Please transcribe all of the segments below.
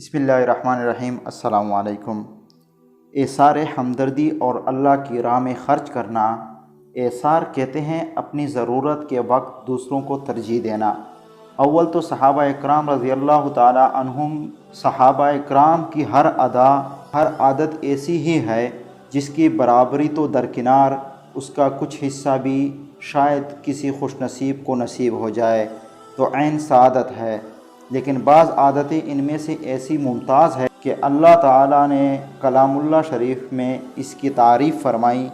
बिस्मिल्लाहिर्रहमानिर्रहीम। अस्सलामु अलैकुम। एसार हमदर्दी और अल्लाह की राह में ख़र्च करना। एसार कहते हैं अपनी ज़रूरत के वक्त दूसरों को तरजीह देना। अव्वल तो सहाबा इकराम रज़ियल्लाहु ताला अन्हुम, सहाबा इकराम की हर अदा हर आदत ऐसी ही है जिसकी बराबरी तो दरकिनार, उसका कुछ हिस्सा भी शायद किसी खुशनसीब को नसीब हो जाए तो ऐन सआदत है। लेकिन बाज़ आदतें इनमें से ऐसी मुमताज़ है कि अल्लाह ताला ने कलामुल्लाह शरीफ में इसकी तारीफ़ फरमाई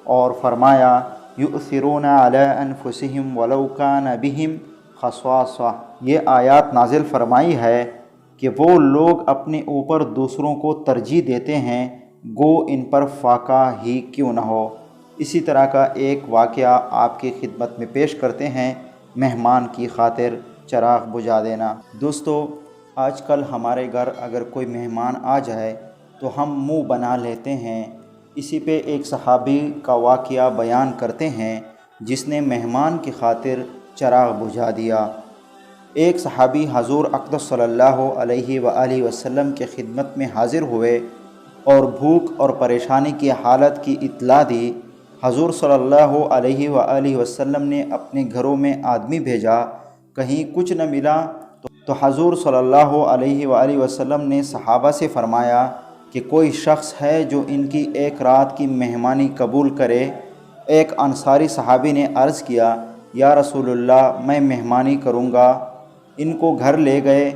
और फरमाया, युसिरूना अला अनफुसिहिम वलौ कान बिहिम खस्वासा। ये आयत नाजिल फरमाई है कि वो लोग अपने ऊपर दूसरों को तरजीह देते हैं, गो इन पर फाका ही क्यों न हो। इसी तरह का एक वाक़या आपकी खिदमत में पेश करते हैं, मेहमान की खातिर चराग बुझा देना। दोस्तों, आजकल हमारे घर अगर कोई मेहमान आ जाए तो हम मुंह बना लेते हैं। इसी पे एक सहाबी का वाक़या बयान करते हैं जिसने मेहमान की खातिर चराग बुझा दिया। एक सहाबी हज़ूर अक़दस सल्लल्लाहु अलैहि वआलिहि वसल्लम के खिदमत में हाज़िर हुए और भूख और परेशानी की हालत की इत्तला दी। हज़ूर सल्लल्लाहु अलैहि वआलिहि वसल्लम ने अपने घरों में आदमी भेजा, कहीं कुछ न मिला तो हज़ूर सल्लल्लाहु अलैहि वआलिहि वसल्लम ने सहाबा से फ़रमाया कि कोई शख्स है जो इनकी एक रात की मेहमानी कबूल करे। एक अंसारी सहाबी ने अर्ज़ किया, या रसूलुल्लाह, मैं मेहमानी करूँगा। इनको घर ले गए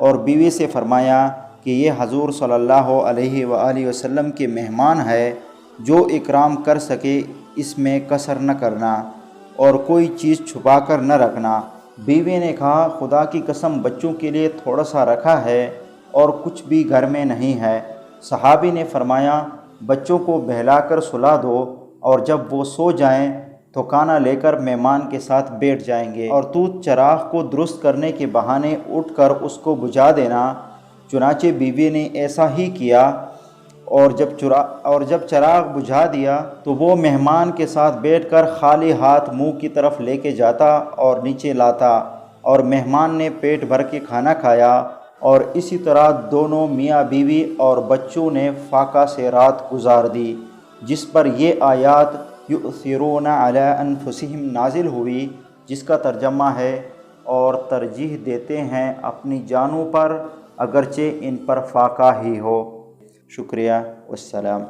और बीवी से फ़रमाया कि ये हज़ूर सल्लल्लाहु अलैहि वआलिहि वसल्लम के मेहमान है, जो इकराम कर सके इसमें कसर न करना और कोई चीज़ छुपा कर न रखना। बीवी ने कहा, खुदा की कसम, बच्चों के लिए थोड़ा सा रखा है और कुछ भी घर में नहीं है। सहाबी ने फरमाया, बच्चों को बहलाकर सुला दो और जब वो सो जाएं तो खाना लेकर मेहमान के साथ बैठ जाएंगे और तू चराग को दुरुस्त करने के बहाने उठकर उसको बुझा देना। चुनाचे बीवी ने ऐसा ही किया और जब चराग बुझा दिया तो वो मेहमान के साथ बैठकर खाली हाथ मुंह की तरफ लेके जाता और नीचे लाता और मेहमान ने पेट भर के खाना खाया। और इसी तरह दोनों मियाँ बीवी और बच्चों ने फाका से रात गुजार दी, जिस पर ये आयत युसिरूना अला अनफुसिहिम नाजिल हुई, जिसका तर्जमा है, और तरजीह देते हैं अपनी जानों पर अगरचे इन पर फाका ही हो। शुक्रिया। वस्सलाम।